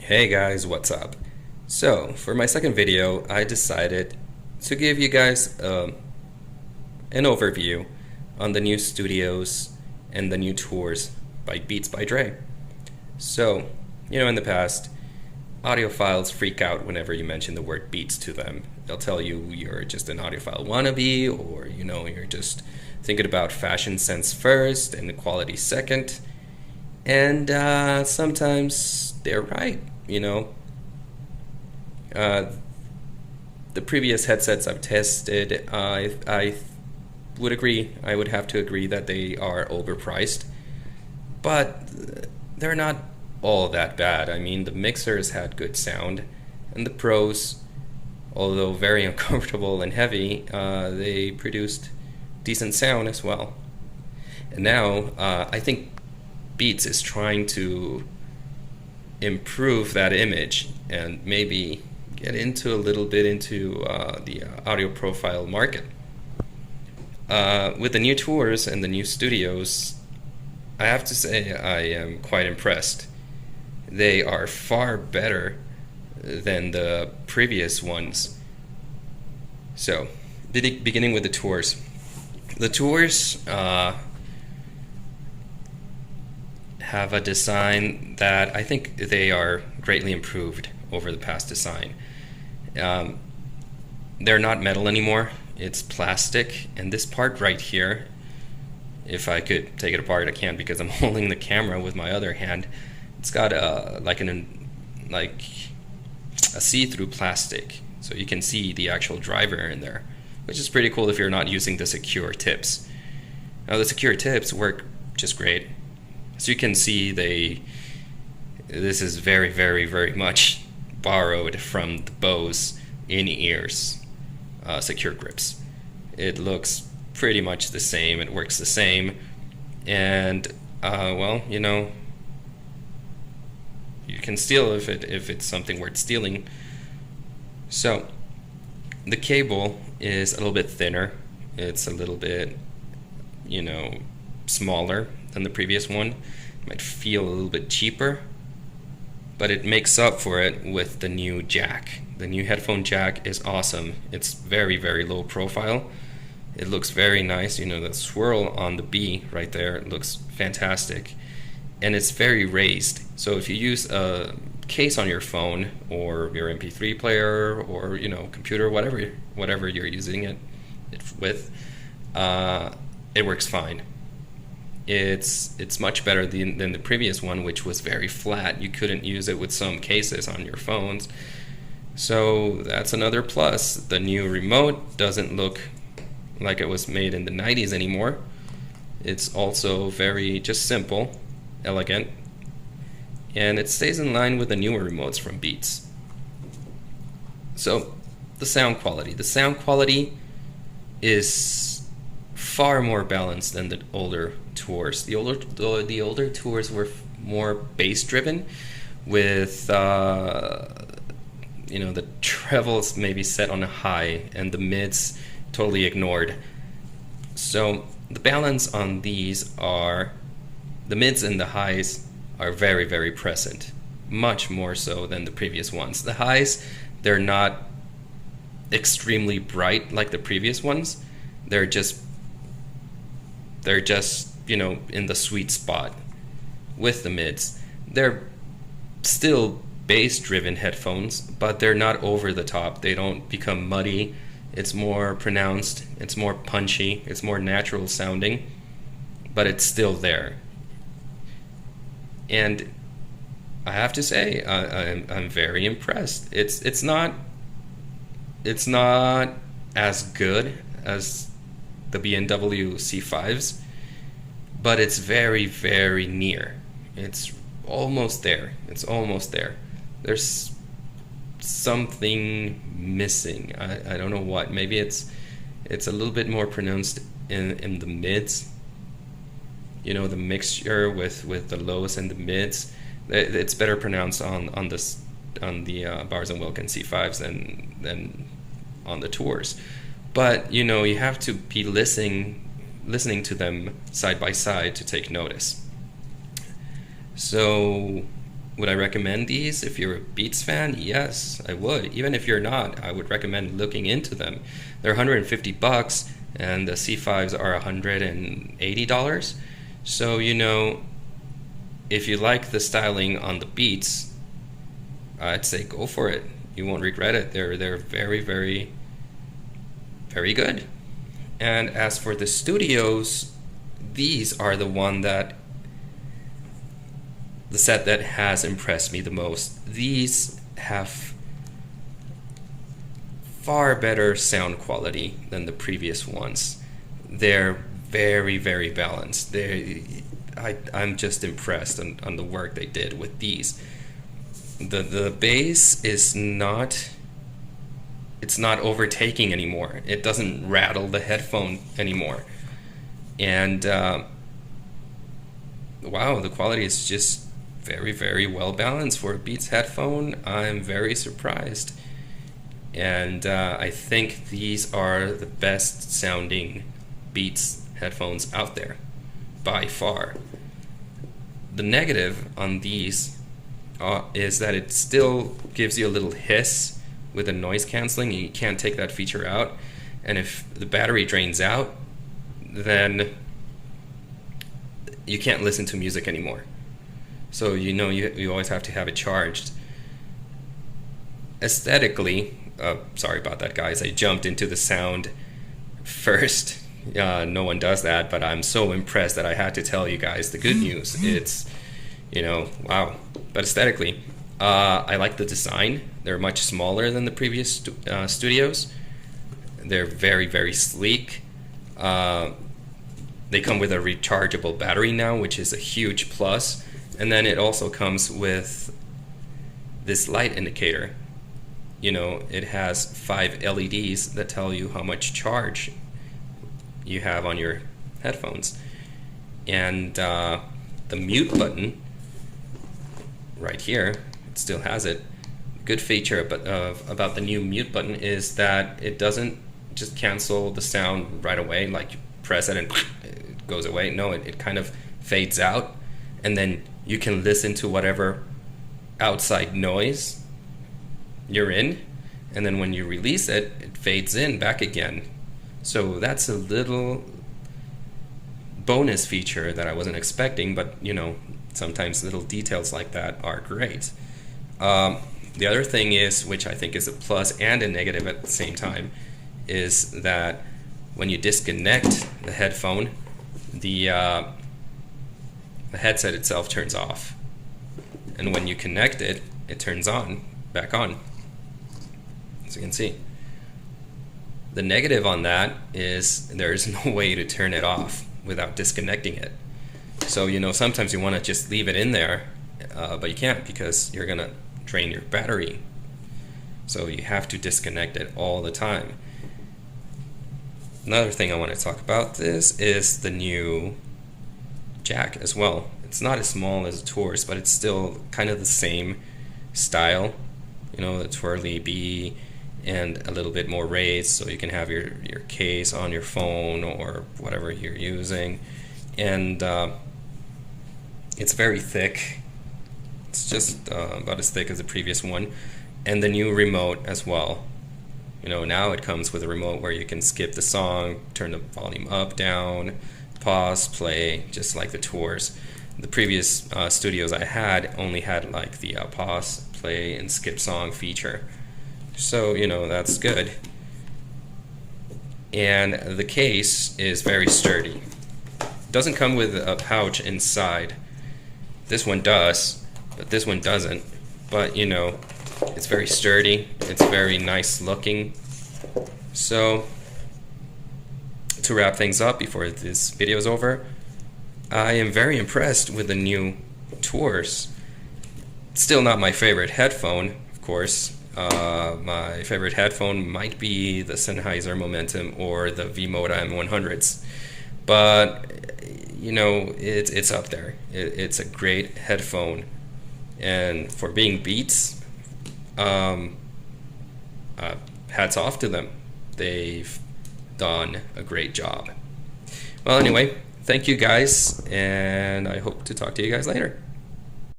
Hey guys, what's up? So, for my second video, I decided to give you guys an overview on the new studios and the new tours by Beats by Dre. So, in the past, audiophiles freak out whenever you mention the word beats to them. They'll tell you you're just an audiophile wannabe, or you're just thinking about fashion sense first and quality second. And sometimes they're right, Uh, the previous headsets I've tested, I would agree, I would have to agree that they are overpriced, but they're not all that bad. I mean, the mixers had good sound, and the pros, although very uncomfortable and heavy, they produced decent sound as well. And now, I think Beats is trying to improve that image and maybe get into a little bit into the audio profile market. With the new tours and the new studios, I have to say I am quite impressed. They are far better than the previous ones. So, beginning with the tours. The tours have a design that I think they are greatly improved over the past design. They're not metal anymore, it's plastic, and this part right here, if I could take it apart, I can't because I'm holding the camera with my other hand. It's got like a see-through plastic, so you can see the actual driver in there, which is pretty cool if you're not using the secure tips. Now the secure tips work just great. As you can see, this is very, very, very much borrowed from the Bose in-ears secure grips. It looks pretty much the same, it works the same, and well, you can steal if it's something worth stealing. So the cable is a little bit thinner, it's a little bit smaller than the previous one. It might feel a little bit cheaper, but it makes up for it with the new jack. The new headphone jack is awesome. It's very, very low profile. It looks very nice. The swirl on the B right there, it looks fantastic. And it's very raised. So if you use a case on your phone or your MP3 player or computer, whatever you're using it with, it works fine. It's much better than the previous one, which was very flat. You couldn't use it with some cases on your phones. So that's another plus. The new remote doesn't look like it was made in the 90s anymore. It's also very just simple, elegant, and it stays in line with the newer remotes from Beats. So the sound quality. The sound quality is far more balanced than the older tours. The older tours were more bass driven, with the trebles maybe set on a high and the mids totally ignored. So the balance on these are the mids and the highs are very, very present, much more so than the previous ones. The highs, they're not extremely bright like the previous ones. They're just in the sweet spot. With the mids, they're still bass driven headphones, but they're not over the top. They don't become muddy. It's more pronounced, it's more punchy, it's more natural sounding, but it's still there. And I have to say, I'm very impressed. It's not as good as the B&W C5s, but it's very, very near. It's almost there. There's something missing. I don't know what. Maybe it's a little bit more pronounced in the mids. The mixture with the lows and the mids. It's better pronounced on the Bowers and Wilkins C5s than on the tours. But you have to be listening to them side by side to take notice. So Would I recommend these if you're a Beats fan? Yes, I would. Even if you're not, I would recommend looking into them. They're $150 and the C5s are $180. So, you know, if you like the styling on the Beats, I'd say go for it. You won't regret it. They're very, very, very good. And as for the Studios, these are the set that has impressed me the most. These have far better sound quality than the previous ones. They're very, very balanced. I'm just impressed on the work they did with these. The bass is not, it's not overtaking anymore. It doesn't rattle the headphone anymore. And wow, the quality is just very, very well balanced for a Beats headphone. I'm very surprised. And I think these are the best sounding Beats headphones out there by far. The negative on these is that it still gives you a little hiss with the noise canceling. You can't take that feature out, and if the battery drains out, then you can't listen to music anymore. So you know you always have to have it charged. Aesthetically, sorry about that, guys. I jumped into the sound first. No one does that, but I'm so impressed that I had to tell you guys the good news. It's, you know, wow. But aesthetically, I like the design. They're much smaller than the previous Studios. They're very, very sleek. They come with a rechargeable battery now, which is a huge plus. And then it also comes with this light indicator. You know, it has 5 LEDs that tell you how much charge you have on your headphones. And the mute button right here, it still has it. Good feature about the new mute button is that it doesn't just cancel the sound right away, like you press it and it goes away. No, it kind of fades out, and then you can listen to whatever outside noise you're in, and then when you release it, it fades in back again. So that's a little bonus feature that I wasn't expecting, but you know, sometimes little details like that are great. The other thing is, which I think is a plus and a negative at the same time, is that when you disconnect the headphone, the headset itself turns off, and when you connect it, it turns on, back on, as you can see. The negative on that is there's no way to turn it off without disconnecting it. So, you know, sometimes you want to just leave it in there, but you can't because you're gonna drain your battery. So you have to disconnect it all the time. Another thing I want to talk about this is the new jack as well. It's not as small as a Tours, but it's still kind of the same style. You know, the twirly B and a little bit more raised, so you can have your case on your phone or whatever you're using. And it's very thick. It's just about as thick as the previous one. And the new remote as well. You know, now it comes with a remote where you can skip the song, turn the volume up, down, pause, play, just like the Tours. The previous Studios I had only had like the pause, play, and skip song feature. So, you know, that's good. And the case is very sturdy. It doesn't come with a pouch inside. This one does, but this one doesn't. But, you know, it's very sturdy. It's very nice looking. So, to wrap things up before this video is over, I am very impressed with the new Tours. It's still not my favorite headphone, of course. My favorite headphone might be the Sennheiser Momentum or the V-Moda M100s, but you know, it's up there. It's a great headphone, and for being Beats, hats off to them. They've done a great job. Well, anyway, thank you guys, and I hope to talk to you guys later.